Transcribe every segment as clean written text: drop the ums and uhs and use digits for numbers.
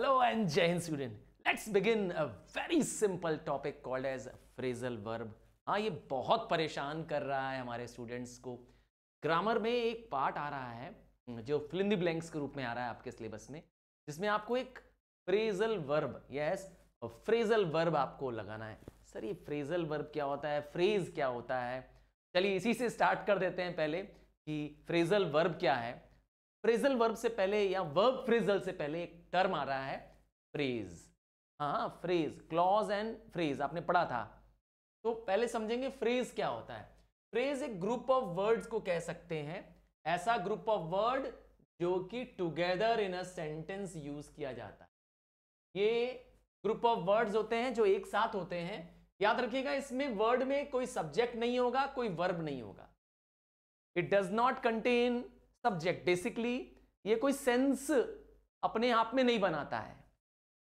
Hello and Jai Hind student. Let's begin a very simple topic called as phrasal verb. हाँ, ये बहुत परेशान कर रहा है हमारे स्टूडेंट्स को. ग्रामर में एक पार्ट आ रहा है जो फिल इन द ब्लैंक्स के रूप में आ रहा है आपके सिलेबस में, जिसमें आपको एक phrasal verb, yes phrasal verb आपको लगाना है. सर ये फ्रेजल वर्ब क्या होता है, फ्रेज क्या होता है? चलिए इसी से स्टार्ट कर देते हैं पहले कि फ्रेजल वर्ब क्या है. फ्रेजल वर्ब से पहले या वर्ब फ्रेजल से पहले एक टर्म आ रहा है फ्रेज. हाँ, फ्रेज, क्लॉज एंड फ्रेज आपने पढ़ा था. तो पहले समझेंगे फ्रेज क्या होता है. फ्रेज एक ग्रुप ऑफ वर्ड्स को कह सकते हैं, ऐसा ग्रुप ऑफ वर्ड जो कि together in a sentence use किया जाता है. ये ग्रुप ऑफ वर्ड्स होते हैं जो एक साथ होते हैं. याद रखिएगा इसमें वर्ड में कोई सब्जेक्ट नहीं होगा, कोई वर्ब नहीं होगा. It does not contain subject. Basically ये कोई सेंस अपने आप में नहीं बनाता है.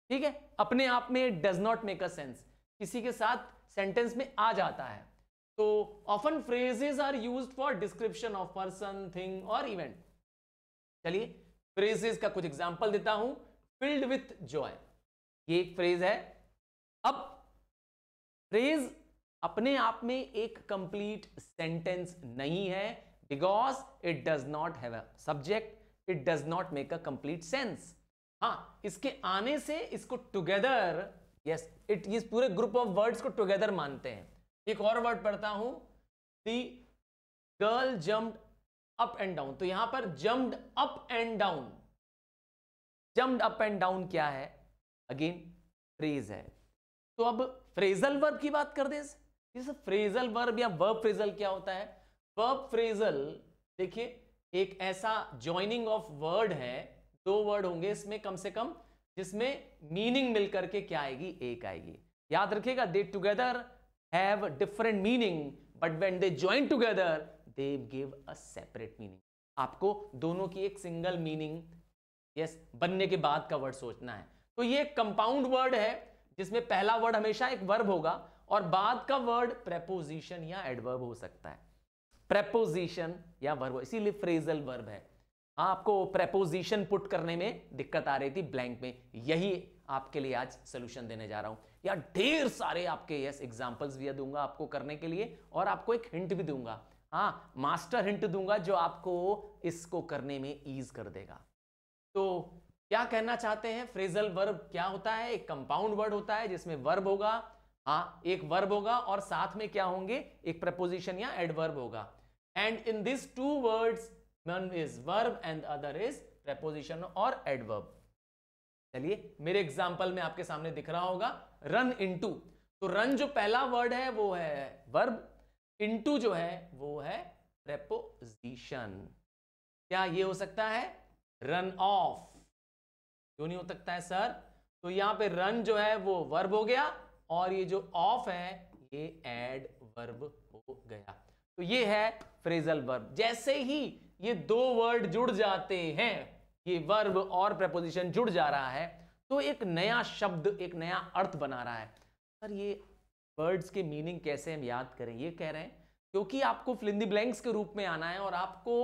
ठीक है, अपने आप में does not make a sense, किसी के साथ सेंटेंस में आ जाता है. तो often phrases are used for description of person, thing और इवेंट. चलिए फ्रेजेस का कुछ एग्जांपल देता हूं. फिल्ड विथ जॉय, ये एक फ्रेज है. अब फ्रेज अपने आप में एक कंप्लीट सेंटेंस नहीं है, because it does not have a subject, it does not make a complete sense. हाँ, इसके आने से इसको टुगेदर, यस इट, इस पूरे ग्रुप ऑफ वर्ड्स को टुगेदर मानते हैं. एक और वर्ड पढ़ता हूं, दी girl jumped up and down. तो यहां पर jumped up and down, jumped up and down क्या है? अगेन फ्रेज है. तो अब फ्रेजल वर्ब की बात कर दे. जैसे फ्रेजल वर्ब या वर्ब फ्रेजल क्या होता है? वर्ब फ्रेजल देखिए एक ऐसा ज्वाइनिंग ऑफ वर्ड है, दो वर्ड होंगे इसमें कम से कम, जिसमें मीनिंग मिलकर के क्या आएगी? एक आएगी. याद रखिएगा, दे together have different meaning but when they join together they give a separate meaning. आपको दोनों की एक सिंगल मीनिंग यस बनने के बाद का वर्ड सोचना है. तो ये एक कंपाउंड वर्ड है जिसमें पहला वर्ड हमेशा एक वर्ब होगा और बाद का वर्ड प्रेपोजिशन या एडवर्ब हो सकता है. प्रेपोजिशन या वर्ब, इसीलिए फ्रेजल वर्ब है. आपको प्रेपोजिशन पुट करने में दिक्कत आ रही थी ब्लैंक में, यही आपके लिए आज सोल्यूशन देने जा रहा हूं. या ढेर सारे आपके यस एग्जांपल्स भी दूंगा आपको करने के लिए, और आपको एक हिंट भी दूंगा. हाँ, मास्टर हिंट दूंगा जो आपको इसको करने में ईज कर देगा. तो क्या कहना चाहते हैं? फ्रेजल वर्ब क्या होता है? एक कंपाउंड वर्ड होता है जिसमें वर्ब होगा. हाँ, एक वर्ब होगा और साथ में क्या होंगे? एक प्रपोजिशन या एडवर्ब होगा. And in this two words one is verb and other is preposition और एडवर्ब. चलिए मेरे एग्जांपल में आपके सामने दिख रहा होगा रन इनटू. तो रन जो पहला वर्ड है वो है वर्ब, इनटू जो है वो है प्रपोजिशन. क्या ये हो सकता है? Run of. क्यों नहीं हो सकता है सर? तो यहां पे रन जो है वो वर्ब हो गया और ये जो ऑफ है ये एडवर्ब हो गया. तो ये है फ्रेजल वर्ब. जैसे ही ये दो वर्ड जुड़ जाते हैं, ये वर्ब और प्रपोजिशन जुड़ जा रहा है, तो एक नया शब्द, एक नया अर्थ बना रहा है. सर ये वर्ड्स के मीनिंग कैसे हम याद करें? ये कह रहे हैं क्योंकि आपको फिल इन द ब्लैंक्स के रूप में आना है और आपको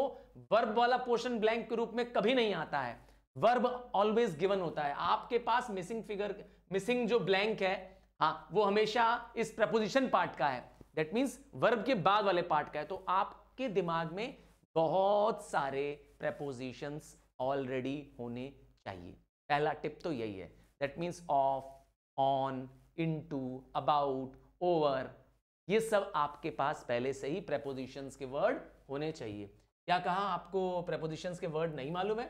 वर्ब वाला पोर्शन ब्लैंक के रूप में कभी नहीं आता है. वर्ब ऑलवेज गिवन होता है. आपके पास मिसिंग फिगर, मिसिंग जो ब्लैंक है, हाँ, वो हमेशा इस प्रपोजिशन पार्ट का है. दैट मींस वर्ब के बाद वाले पार्ट का है. तो आपके दिमाग में बहुत सारे प्रपोजिशंस ऑलरेडी होने चाहिए. पहला टिप तो यही है. That means of, on, into, about, over, ये सब आपके पास पहले से ही प्रपोजिशंस के वर्ड होने चाहिए. क्या कहा? आपको प्रपोजिशंस के वर्ड नहीं मालूम है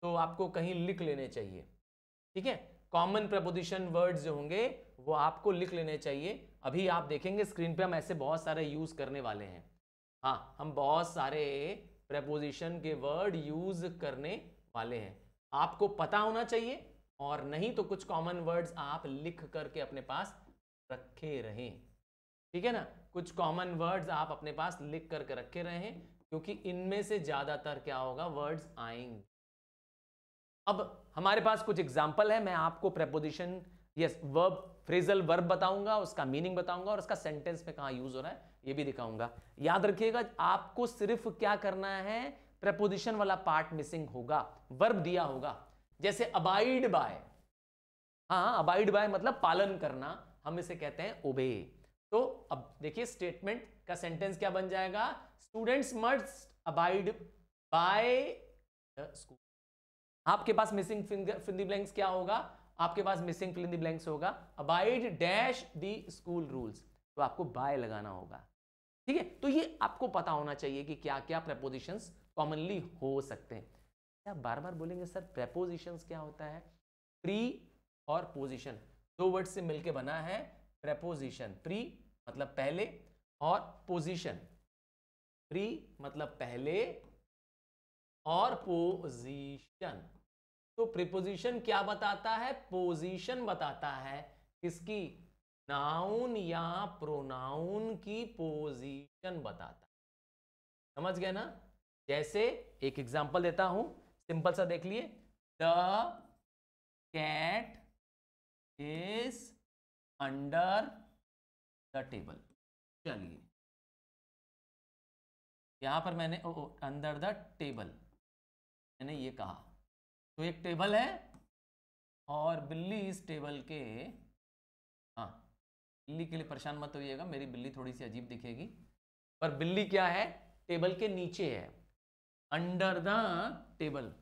तो आपको कहीं लिख लेने चाहिए. ठीक है, कॉमन प्रपोजिशन वर्ड्स जो होंगे वो आपको लिख लेने चाहिए. अभी आप देखेंगे स्क्रीन पे हम ऐसे बहुत सारे यूज करने वाले हैं. हाँ, हम बहुत सारे प्रपोजिशन के वर्ड यूज करने वाले हैं. आपको पता होना चाहिए, और नहीं तो कुछ कॉमन वर्ड्स आप लिख करके अपने पास रखे रहें. ठीक है ना, कुछ कॉमन वर्ड्स आप अपने पास लिख करके रखे रहें, क्योंकि इनमें से ज्यादातर क्या होगा? वर्ड्स आएंगे. अब हमारे पास कुछ एग्जाम्पल है. मैं आपको preposition yes verb, phrasal verb बताऊंगा, उसका मीनिंग बताऊंगा और उसका सेंटेंस में कहां यूज हो रहा है ये भी दिखाऊंगा. याद रखिएगा आपको सिर्फ क्या करना है? प्रपोजिशन वाला पार्ट मिसिंग होगा, वर्ब दिया होगा. जैसे अबाइड बाय, हाँ, अबाइड बाय मतलब पालन करना, हम इसे कहते हैं ओबे। तो अब देखिए स्टेटमेंट का सेंटेंस क्या बन जाएगा, students must abide by the school. आपके पास मिसिंग फिल द ब्लैंक्स क्या होगा, आपके पास missing fill in the blanks होगा abide dash the school rules, तो आपको बाय लगाना होगा। ठीक है, तो ये आपको पता होना चाहिए कि क्या क्या प्रेपोजिशंस कॉमनली हो सकते हैं। आप बार बार बोलेंगे सर प्रेपोजिशंस क्या होता है, प्री और पोजीशन दो वर्ड से मिलकर बना है प्रेपोजिशन। प्री मतलब पहले और पोजीशन, प्री मतलब पहले और पोजीशन। तो प्रीपोजिशन क्या बताता है, पोजीशन बताता है, किसकी, नाउन या प्रोनाउन की पोजीशन बताता है। समझ गए ना। जैसे एक एग्जांपल देता हूं, सिंपल सा देख लिए, the cat is under the table. चलिए यहां पर मैंने अंडर द टेबल मैंने ये कहा, तो एक टेबल है और बिल्ली इस टेबल के, हाँ बिल्ली के लिए परेशान मत होइएगा, मेरी बिल्ली थोड़ी सी अजीब दिखेगी, पर बिल्ली क्या है, टेबल के नीचे है, अंडर द टेबल।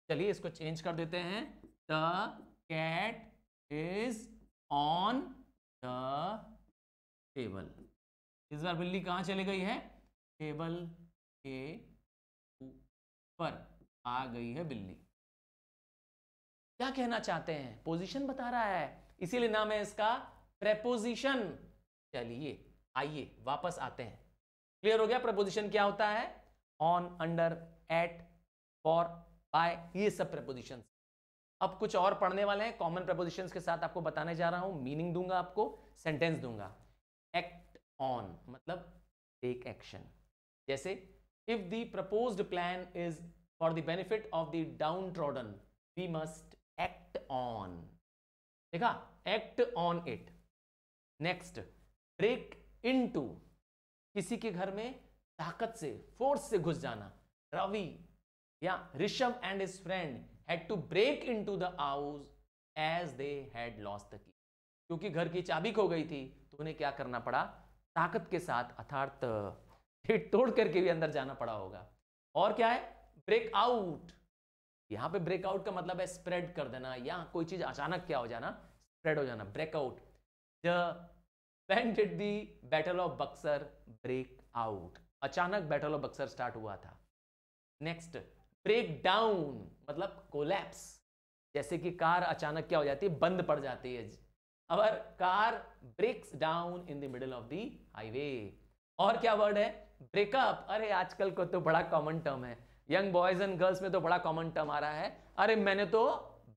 चलिए इसको चेंज कर देते हैं, the cat is on the table. इस बार बिल्ली कहां चली गई है, टेबल के ऊपर आ गई है बिल्ली। क्या कहना चाहते हैं, पोजीशन बता रहा है, इसीलिए नाम है इसका प्रेपोजिशन। चलिए आइए वापस आते हैं, क्लियर हो गया प्रेपोजिशन क्या होता है, on, under, at, for, by, ये सब प्रेपोजिशन। अब कुछ और पढ़ने वाले हैं कॉमन प्रेपोजिशंस के साथ, आपको बताने जा रहा हूं, मीनिंग दूंगा आपको, सेंटेंस दूंगा। एक्ट ऑन मतलब टेक एक्शन, जैसे if the proposed plan is for the benefit of the downtrodden we must act on. देखा, act on it. Next, break into, किसी के घर में ताकत से, फोर्स से घुस जाना। रवि या Rishabh and his friend had to break into the house as they had lost the key, क्योंकि घर की चाबी खो गई थी तो उन्हें क्या करना पड़ा, ताकत के साथ अर्थात तोड़ करके भी अंदर जाना पड़ा होगा। और क्या है, ब्रेक आउट, यहां पे ब्रेक आउट का मतलब है स्प्रेड कर देना, या कोई चीज अचानक क्या हो जाना, स्प्रेड हो जाना, breakout. When did the battle of Buxar break out, अचानक बैटल ऑफ बक्सर स्टार्ट हुआ था। नेक्स्ट, ब्रेक डाउन मतलब कोलैप्स, जैसे कि कार अचानक क्या हो जाती है, बंद पड़ जाती है, अगर car breaks down in the middle of the highway. और क्या वर्ड है, ब्रेकअप, अरे आजकल को तो बड़ा कॉमन टर्म है, यंग बॉयज एंड गर्ल्स में तो बड़ा कॉमन टर्म आ रहा है, अरे मैंने तो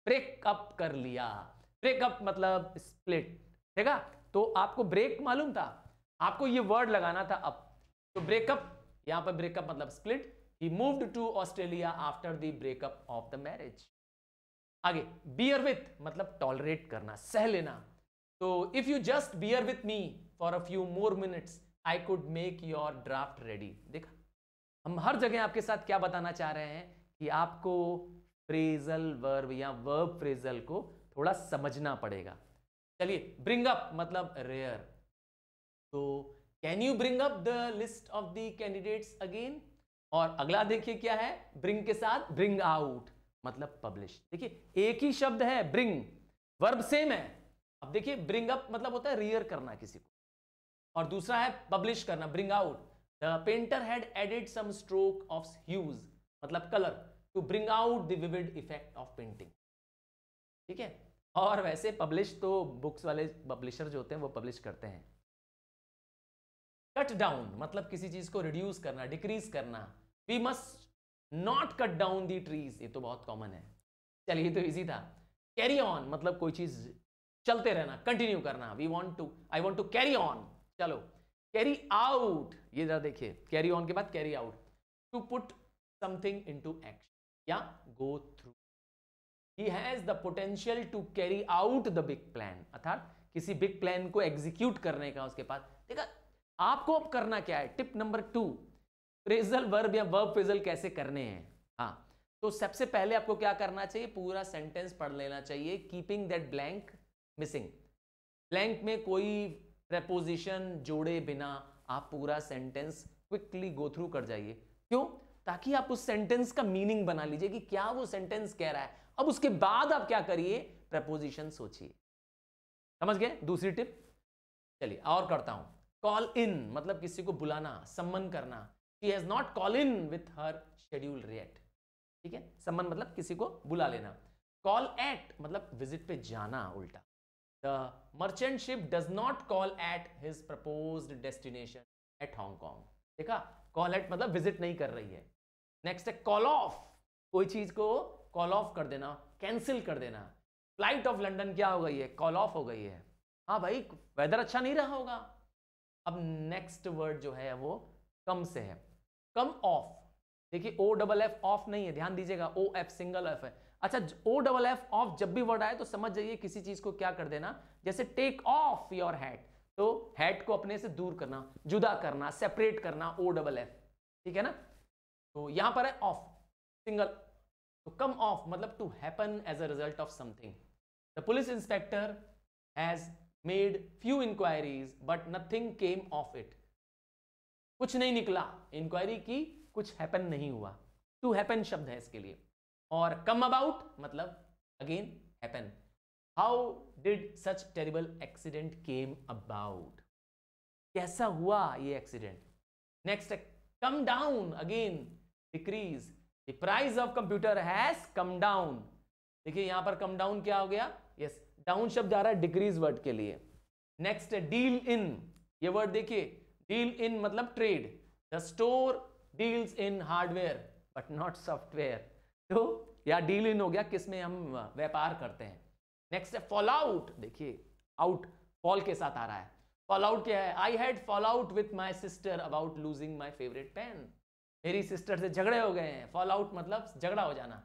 ब्रेकअप कर लिया। ब्रेकअप मतलब स्प्लिट, ठीक है। तो आपको ब्रेक मालूम था, आपको ये वर्ड लगाना था अब। तो ब्रेकअप, यहां पर ब्रेकअप मतलब split. He moved to Australia after the breakup of the marriage. आगे, bear with मतलब tolerate करना, सह लेना। तो if you just bear with me for a few more minutes, I could make your draft ready. देखा, हम हर जगह आपके साथ क्या बताना चाह रहे हैं कि आपको फ्रेजल वर्ब या वर्ब फ्रेजल को थोड़ा समझना पड़ेगा। चलिए, bring up मतलब rare, तो can you bring up the list of the candidates again? और अगला देखिए क्या है, ब्रिंग के साथ ब्रिंग आउट मतलब पब्लिश। देखिए एक ही शब्द है, ब्रिंग, वर्ब सेम है। अब देखिए ब्रिंग अप मतलब होता है रियर करना किसी को, और दूसरा है पब्लिश करना, bring out. The painter had added some stroke of huge मतलब colour to bring out the vivid effect of painting. ठीक है, और वैसे पब्लिश तो बुक्स वाले पब्लिशर जो होते हैं वो पब्लिश करते हैं। कट डाउन मतलब किसी चीज को रिड्यूस करना, डिक्रीज करना। We must not cut down the trees, ये तो बहुत कॉमन है, चलिए ये तो इजी था। कैरी ऑन मतलब कोई चीज चलते रहना, कंटिन्यू करना। We want to, I want to carry on, चलो। कैरी आउट, ये जरा देखिए, कैरी ऑन के बाद carry out, to put something into action या go through. He has the potential to carry out the big plan, अर्थात किसी big plan को एग्जीक्यूट करने का उसके पास। देखा, आपको अब करना क्या है, टिप नंबर 2, फ्रेजल वर्ब या वर्ब फ्रेजल कैसे करने हैं। हाँ, तो सबसे पहले आपको क्या करना चाहिए, पूरा सेंटेंस पढ़ लेना चाहिए, keeping that blank missing. Blank में कोई प्रेपोजिशन जोड़े बिना आप पूरा सेंटेंस क्विकली गो थ्रू कर जाइए। क्यों? ताकि आप उस सेंटेंस का मीनिंग बना लीजिए कि क्या वो सेंटेंस कह रहा है। अब उसके बाद आप क्या करिए, प्रेपोजिशन सोचिए। समझ गए? दूसरी टिप। चलिए और करता हूं। कॉल इन मतलब किसी को बुलाना, सम्मन करना। She has not call in with her schedule react. ठीक है, सम्मन मतलब किसी को बुला लेना। कॉल एट मतलब विजिट पे जाना उल्टा। The merchant ship does not call at his proposed destination eight Hong Kong. देखा, कॉल एट मतलब विजिट नहीं कर रही है। नेक्स्ट है कॉल ऑफ, कोई चीज को कॉल ऑफ कर देना, कैंसिल कर देना। फ्लाइट ऑफ लंदन क्या हो गई है, कॉल ऑफ हो गई है। हाँ भाई, वेदर अच्छा नहीं रहा होगा। अब नेक्स्ट वर्ड जो है वो कम से है, कम ऑफ। देखिए ओ डबल एफ ऑफ नहीं है, ध्यान दीजिएगा, ओ एफ सिंगल एफ है। अच्छा, ओ डबल एफ ऑफ जब भी वर्ड आए तो समझ जाइए किसी चीज को क्या कर देना, जैसे टेक ऑफ योर हैट, तो हैट को अपने से दूर करना, जुदा करना, सेपरेट करना, ओ डबल एफ। ठीक है ना? तो यहां पर है ऑफ सिंगल, तो कम ऑफ मतलब to happen as a result of something. The police inspector has made few inquiries but nothing came off it. कुछ नहीं निकला, इंक्वायरी की, कुछ हैपन नहीं हुआ। टू हैपन शब्द है इसके लिए। और कम अबाउट मतलब again happen. How did such terrible accident came about, कैसा हुआ ये एक्सीडेंट। नेक्स्ट है come down, again decrease. The price of computer has come down. देखिए यहां पर कम डाउन क्या हो गया, यस डाउन शब्द आ रहा है डिक्रीज वर्ड के लिए। नेक्स्ट है डील इन, ये वर्ड देखिए, डील इन मतलब trade. The store deals in hardware but not software. तो या डील इन हो गया किसमें हम व्यापार करते हैं। नेक्स्ट है फॉल आउट, देखिए आउट फॉल के साथ आ रहा है। फॉल आउट क्या है, I had fall out with my sister about losing my favourite pen. मेरी सिस्टर से झगड़े हो गए हैं। फॉल आउट मतलब झगड़ा हो जाना।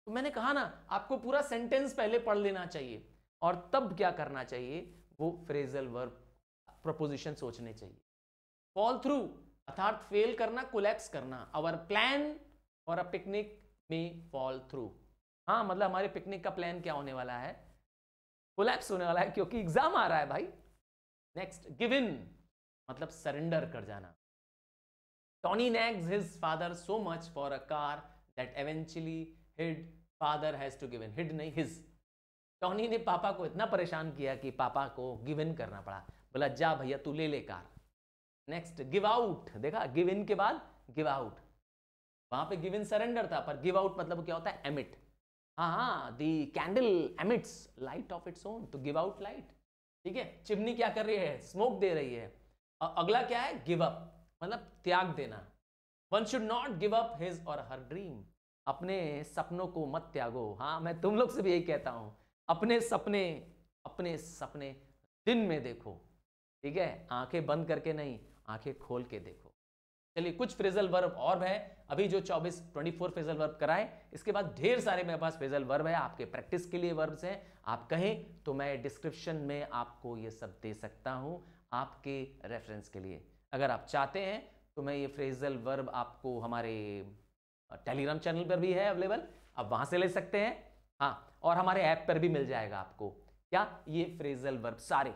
तो मैंने कहा ना, आपको पूरा सेंटेंस पहले पढ़ लेना चाहिए और तब क्या करना चाहिए, वो फ्रेजल वर्ब प्रपोजिशन सोचने चाहिए। फॉल थ्रू अर्थात फेल करना, कोलैप्स करना। Our plan for a picnic में फॉल थ्रू, हाँ मतलब हमारे पिकनिक का प्लान क्या होने वाला है, कोलैप्स होने वाला है क्योंकि एग्जाम आ रहा है भाई। नेक्स्ट गिव इन मतलब सरेंडर कर जाना। Tony nags his father so much for a car that eventually his father has to give in, hid नहीं his। टॉनी ने पापा को इतना परेशान किया कि पापा को गिव इन करना पड़ा, बोला जा भैया तू ले ले कार। नेक्स्ट गिव आउट, देखा गिव इन के बाद गिव आउट, वहां पे गिव इन सरेंडर था पर गिव आउट मतलब क्या होता है, एमिट। हाँ the candle emits light of its own, तो गिव आउट लाइट। ठीक है, चिमनी क्या कर रही है, स्मोक दे रही है। और अगला क्या है, गिव अप मतलब त्याग देना। One should not give up his और हर ड्रीम, अपने सपनों को मत त्यागो। हाँ मैं तुम लोग से भी यही कहता हूं, अपने सपने दिन में देखो। ठीक है, आंखें बंद करके नहीं, आंखें खोल के देखो। चलिए कुछ फ्रेजल वर्ब और है, अभी जो 24 फ्रेजल वर्ब कराए, इसके बाद ढेर सारे मेरे पास फ्रेजल वर्ब है आपके प्रैक्टिस के लिए वर्ब्स हैं। आप कहें तो मैं डिस्क्रिप्शन में आपको ये सब दे सकता हूं आपके रेफरेंस के लिए। अगर आप चाहते हैं तो मैं ये फ्रेजल वर्ब आपको हमारे टेलीग्राम चैनल पर भी है अवेलेबल, आप वहां से ले सकते हैं। हाँ, और हमारे ऐप पर भी मिल जाएगा आपको क्या, ये फ्रेजल वर्ब सारे।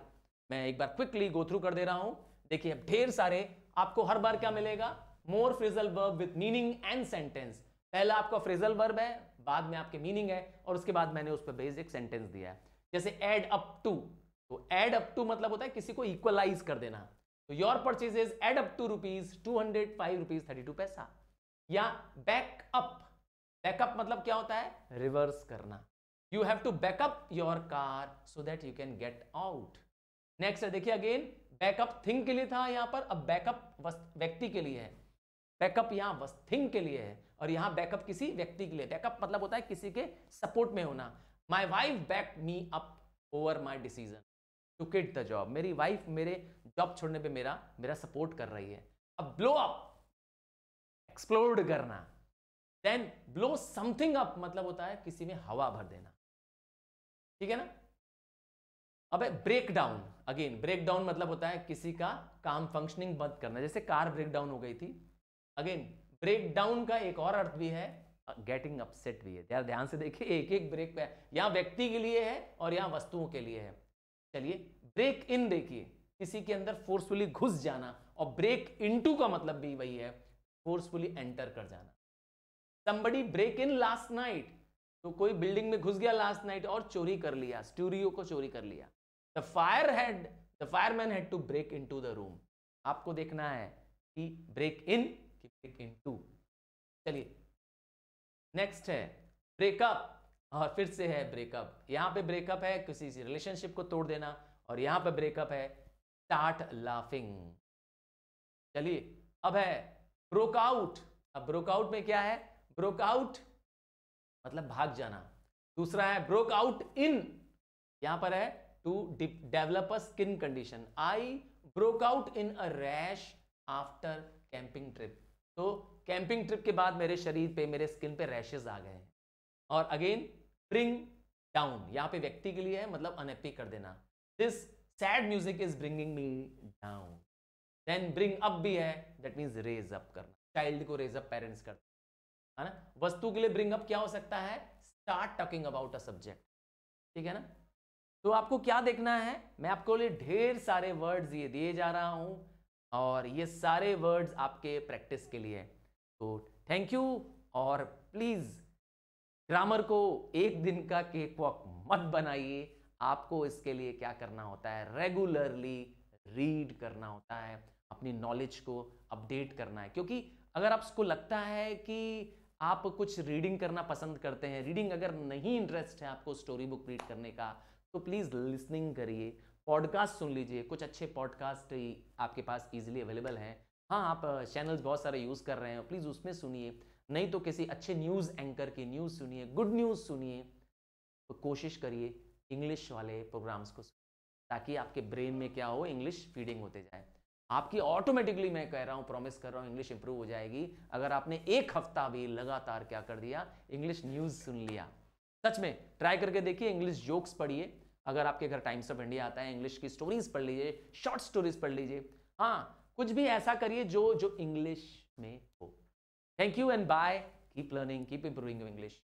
मैं एक बार क्विकली गो थ्रू कर दे रहा हूं। देखिए ढेर सारे, आपको हर बार क्या मिलेगा, more phrasal verb with meaning and sentence. पहला आपका फ्रेजल वर्ब है, बाद में आपके मीनिंग है, और उसके बाद मैंने उस पर बेसिक सेंटेंस दिया है। जैसे एड अप टू, तो एड अप टू मतलब होता है किसी को इक्वलाइज कर देना। तो your purchases add up to ₹205.32। या बैकअप, बैकअप मतलब क्या होता है, रिवर्स करना। You have to back up your car so that you can get out. Next है, देखिए अगेन बैकअप थिंग के लिए था यहां पर, अब बैकअप व्यक्ति के लिए है। बैकअप यहां थिंग के लिए है और यहां बैकअप किसी व्यक्ति के लिए। बैकअप मतलब होता है किसी के सपोर्ट में होना। My wife back me up over my decision to quit the job, मेरी वाइफ मेरे जॉब छोड़ने पे मेरा सपोर्ट कर रही है। अब ब्लो अप, एक्सप्लोड करना। देन ब्लो समथिंग अप मतलब होता है किसी में हवा भर देना। ठीक है ना। अब break down, again break down मतलब होता है किसी का काम फंक्शनिंग बंद करना, जैसे कार ब्रेक डाउन हो गई थी। अगेन ब्रेक डाउन का एक और अर्थ भी है, गेटिंग अपसेट भी है। यार ध्यान से देखिए, एक एक ब्रेक पे, यहां व्यक्ति के लिए है और यहां वस्तुओं के लिए है। चलिए, ब्रेक इन देखिए, किसी के अंदर फोर्सफुली घुस जाना, और ब्रेक इनटू का मतलब भी वही है, फोर्सफुली एंटर कर जाना। somebody break in last night, तो कोई बिल्डिंग में घुस गया लास्ट नाइट और चोरी कर लिया, स्टूडियो को चोरी कर लिया। The fireman had to break into the room. आपको देखना है कि ब्रेक इन कि ब्रेक इनटू। चलिए, नेक्स्ट है ब्रेकअप, और फिर से है ब्रेकअप। यहां पे ब्रेकअप है किसी रिलेशनशिप को तोड़ देना, और यहां पे ब्रेकअप है स्टार्ट लाफिंग। चलिए, अब है ब्रोकआउट। अब ब्रोकआउट में क्या है? ब्रोकआउट मतलब भाग जाना। दूसरा है ब्रोकआउट इन, यहां पर है to develop a skin condition. I broke out in a rash after camping trip. तो कैंपिंग ट्रिप के बाद मेरे शरीर पे, मेरे स्किन पे रैशेस आ गए हैं। और अगेन ब्रिंग डाउन, यहां पे व्यक्ति के लिए है, मतलब अनहैप्पी कर देना। This sad music is bringing me down. Then bring up भी है, दैट मीन्स रेज अप करना, चाइल्ड को रेज अप पेरेंट्स करते है ना। वस्तु के लिए ब्रिंग अप क्या हो सकता है? Start talking about a subject, ठीक है ना। तो आपको क्या देखना है, मैं आपको लिए ढेर सारे वर्ड्स ये दिए जा रहा हूं, और ये सारे वर्ड्स आपके प्रैक्टिस के लिए। तो थैंक यू, और प्लीज ग्रामर को एक दिन का केक वॉक मत बनाइए। आपको इसके लिए क्या करना होता है? रेगुलरली रीड करना होता है, अपनी नॉलेज को अपडेट करना है। क्योंकि अगर आपको लगता है कि आप कुछ रीडिंग करना पसंद करते हैं, रीडिंग अगर नहीं इंटरेस्ट है आपको स्टोरी बुक रीड करने का, तो प्लीज़ लिसनिंग करिए, पॉडकास्ट सुन लीजिए। कुछ अच्छे पॉडकास्ट आपके पास इजीली अवेलेबल हैं। हाँ, आप चैनल्स बहुत सारे यूज़ कर रहे हैं, प्लीज़ उसमें सुनिए। नहीं तो किसी अच्छे न्यूज़ एंकर की न्यूज़ सुनिए, गुड न्यूज़ सुनिए। तो कोशिश करिए इंग्लिश वाले प्रोग्राम्स को, ताकि आपके ब्रेन में क्या हो, इंग्लिश फीडिंग होते जाए। आपकी ऑटोमेटिकली, मैं कह रहा हूँ, प्रॉमिस कर रहा हूँ, इंग्लिश इंप्रूव हो जाएगी अगर आपने एक हफ्ता भी लगातार क्या कर दिया, इंग्लिश न्यूज़ सुन लिया। सच में ट्राई करके देखिए, इंग्लिश जोक्स पढ़िए। अगर आपके घर टाइम्स ऑफ इंडिया आता है, इंग्लिश की स्टोरीज पढ़ लीजिए, शॉर्ट स्टोरीज पढ़ लीजिए। हाँ, कुछ भी ऐसा करिए जो इंग्लिश में हो। Thank you and bye. Keep learning, keep improving English.